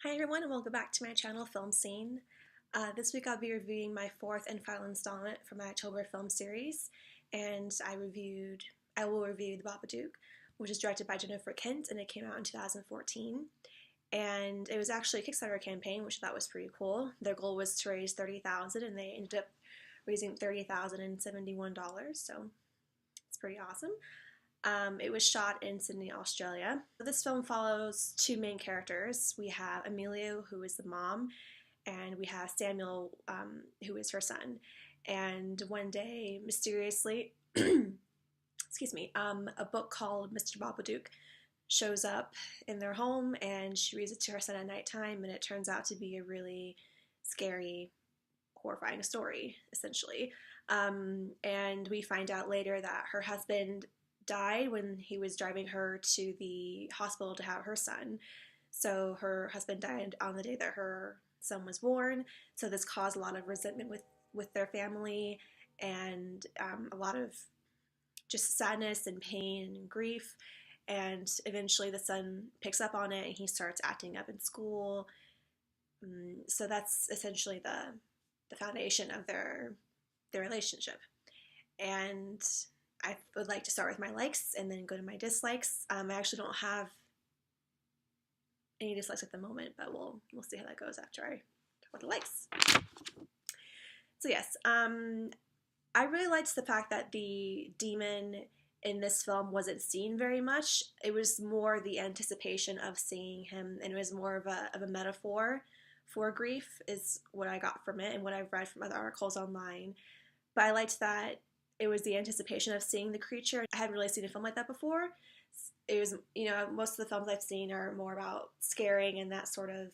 Hi everyone and welcome back to my channel, Film Scene. This week I'll be reviewing my fourth and final installment from my October film series, and I will review The Babadook, which is directed by Jennifer Kent, and it came out in 2014. And it was actually a Kickstarter campaign, which I thought was pretty cool. Their goal was to raise $30,000, and they ended up raising $30,071, so it's pretty awesome. It was shot in Sydney, Australia. This film follows two main characters. We have Amelia, who is the mom, and we have Samuel, who is her son. And one day, mysteriously, excuse me, a book called Mr. Babadook shows up in their home, and she reads it to her son at nighttime, and it turns out to be a really scary, horrifying story, essentially. And we find out later that her husband died when he was driving her to the hospital to have her son. So her husband died on the day that her son was born. So this caused a lot of resentment with their family, and a lot of just sadness and pain and grief. And eventually the son picks up on it and he starts acting up in school. So that's essentially the foundation of their relationship. And I would like to start with my likes and then go to my dislikes. I actually don't have any dislikes at the moment, but we'll see how that goes after I talk about the likes. So yes, I really liked the fact that the demon in this film wasn't seen very much. It was more the anticipation of seeing him, and it was more of a metaphor for grief is what I got from it and what I've read from other articles online. But I liked that it was the anticipation of seeing the creature. I hadn't really seen a film like that before. It was, most of the films I've seen are more about scaring and that sort of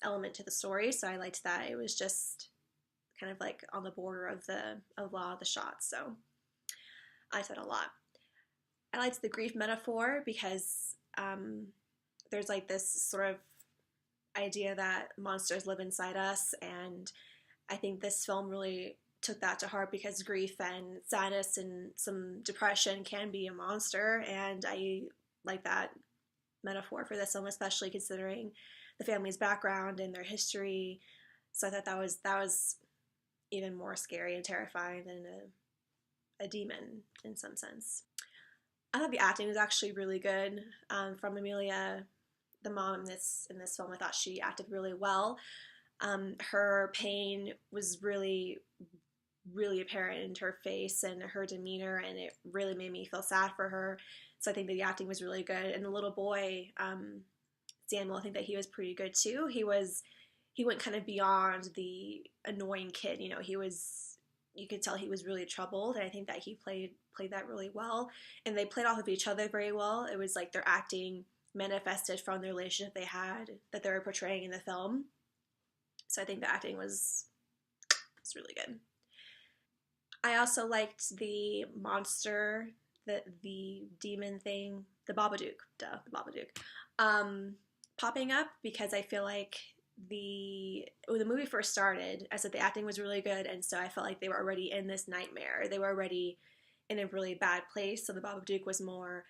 element to the story. So I liked that it was just kind of like on the border of a lot of the shots. So I liked that a lot. I liked the grief metaphor because there's like this sort of idea that monsters live inside us, and I think this film really took that to heart because grief and sadness and some depression can be a monster, and I like that metaphor for this film, especially considering the family's background and their history. So I thought that was even more scary and terrifying than a demon in some sense. I thought the acting was actually really good from Amelia, the mom in this film. I thought she acted really well. Her pain was really apparent in her face and her demeanor, and it really made me feel sad for her. So I think that the acting was really good. And the little boy, Samuel, I think that he was pretty good too. He went kind of beyond the annoying kid. You could tell he was really troubled, and I think that he played that really well. And they played off of each other very well. It was like their acting manifested from the relationship they had that they were portraying in the film. So I think the acting was really good. I also liked the monster, the demon thing, the Babadook, the Babadook, popping up, because I feel like when the movie first started, I said the acting was really good, and so I felt like they were already in this nightmare. They were already in a really bad place, so the Babadook was more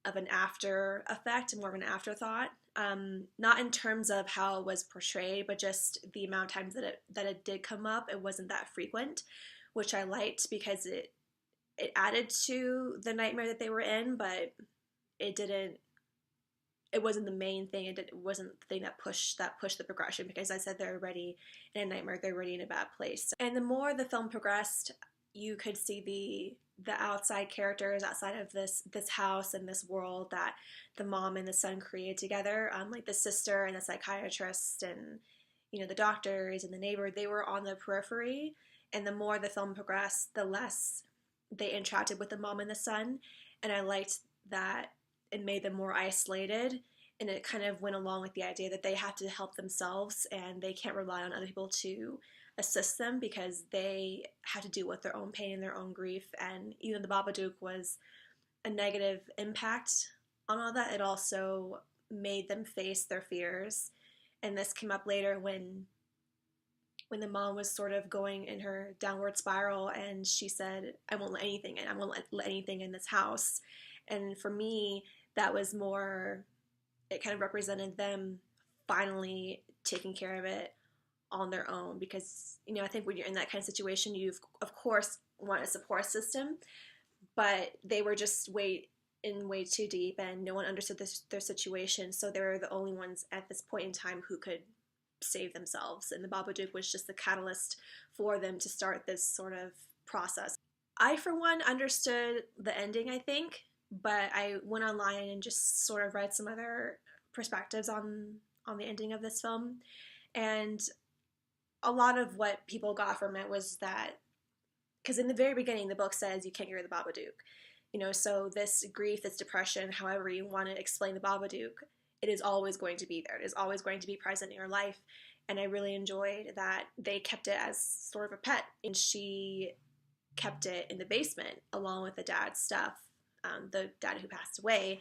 of an after effect, more of an afterthought. Not in terms of how it was portrayed, but just the amount of times that it did come up. It wasn't that frequent, which I liked because it added to the nightmare that they were in, but it wasn't the main thing. It wasn't the thing that pushed the progression, because I said they're already in a nightmare, they're already in a bad place. And the more the film progressed, you could see the outside characters outside of this house and this world that the mom and the son created together, like the sister and the psychiatrist and the doctors and the neighbor. They were on the periphery, and the more the film progressed, the less they interacted with the mom and the son. And I liked that it made them more isolated, and it kind of went along with the idea that they have to help themselves and they can't rely on other people to assist them because they have to deal with their own pain and their own grief. And even the Babadook was a negative impact on all that. It also made them face their fears, and this came up later when the mom was sort of going in her downward spiral, and she said, I won't let anything in. I won't let anything in this house. And for me, that was more, it kind of represented them finally taking care of it on their own, because, you know, I think when you're in that kind of situation, you of course want a support system, but they were just way too deep, and no one understood their situation, so they were the only ones at this point in time who could save themselves, and the Babadook was just the catalyst for them to start this sort of process. I, for one, understood the ending, I think, but I went online and just sort of read some other perspectives on the ending of this film, and a lot of what people got from it was that, because in the very beginning the book says you can't get rid of the Babadook, you know, so this grief, this depression, however you want to explain the Babadook, it is always going to be there. It is always going to be present in your life, and I really enjoyed that they kept it as sort of a pet, and she kept it in the basement along with the dad's stuff, the dad who passed away,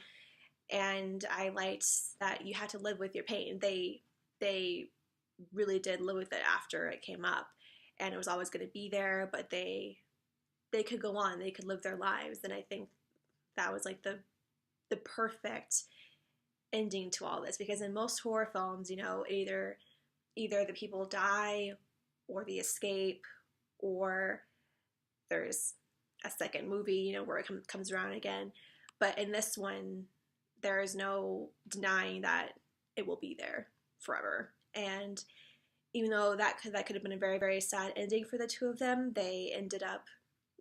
and I liked that you had to live with your pain. They really did live with it after it came up, and it was always going to be there, but they could go on, they could live their lives, and I think that was like the perfect ending to all this, because in most horror films, you know, either the people die or they escape, or there's a second movie, you know, where it comes around again, but in this one there is no denying that it will be there forever. And even though that could have been a very, very sad ending for the two of them, they ended up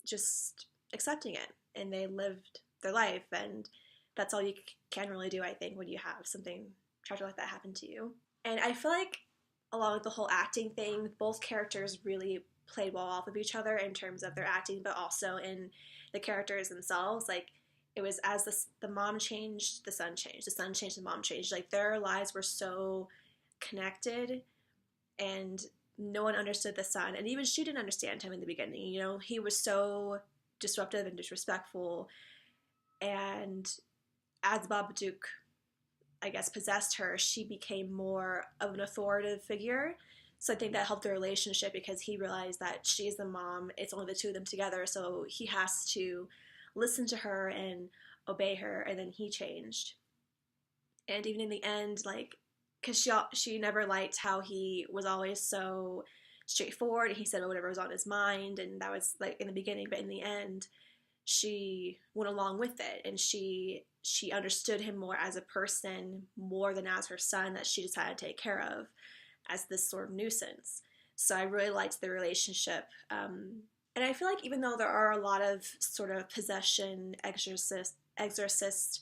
just accepting it, and they lived their life, and that's all you can really do, I think, when you have something tragic like that happen to you. And I feel like, along with the whole acting thing, both characters really played well off of each other in terms of their acting, but also in the characters themselves. Like, it was as the mom changed, the son changed, the son changed, the mom changed. Like, their lives were so connected, and no one understood the son, and even she didn't understand him in the beginning. You know, he was so disruptive and disrespectful, and as Babadook, I guess, possessed her, she became more of an authoritative figure. So I think that helped their relationship, because he realized that she's the mom, it's only the two of them together, so he has to listen to her and obey her, and then he changed. And even in the end, like, because she never liked how he was always so straightforward, and he said whatever was on his mind, and that was like in the beginning, but in the end she went along with it, and she understood him more as a person, more than as her son that she just had to take care of as this sort of nuisance. So I really liked the relationship, and I feel like even though there are a lot of sort of possession, exorcist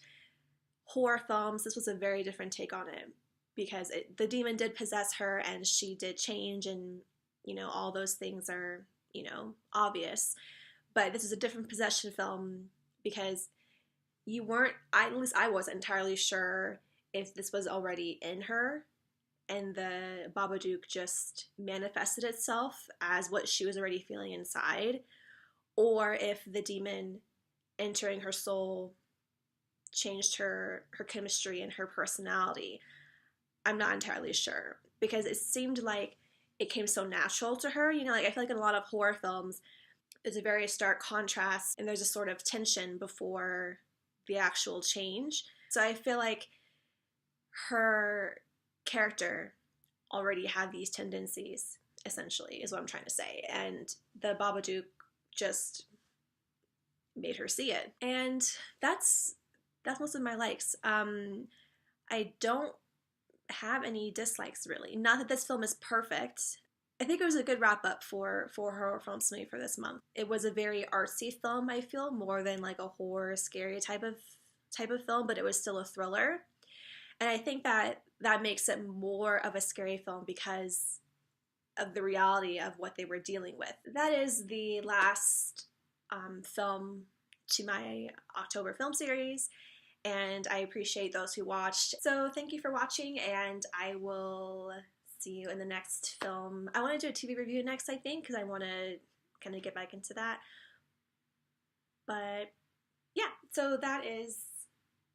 horror films, this was a very different take on it, because the demon did possess her, and she did change, and, you know, all those things are, you know, obvious. But this is a different possession film, because you weren't, at least I wasn't entirely sure if this was already in her, and the Babadook just manifested itself as what she was already feeling inside, or if the demon entering her soul changed her chemistry and her personality. I'm not entirely sure, because it seemed like it came so natural to her. You know, like, I feel like in a lot of horror films, there's a very stark contrast, and there's a sort of tension before the actual change. So I feel like her character already had these tendencies, essentially, is what I'm trying to say. And the Babadook just made her see it. And that's most of my likes. I don't have any dislikes, really. Not that this film is perfect. I think it was a good wrap up for horror films to me for this month. It was a very artsy film, I feel, more than like a horror, scary type of film, but it was still a thriller. And I think that makes it more of a scary film because of the reality of what they were dealing with. That is the last film to my October film series, and I appreciate those who watched. So thank you for watching, and I will see you in the next film. I want to do a TV review next, I think, because I want to kind of get back into that. But yeah, so that is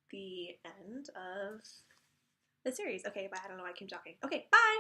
the end of the series. Okay, but I don't know why I keep talking. Okay, bye!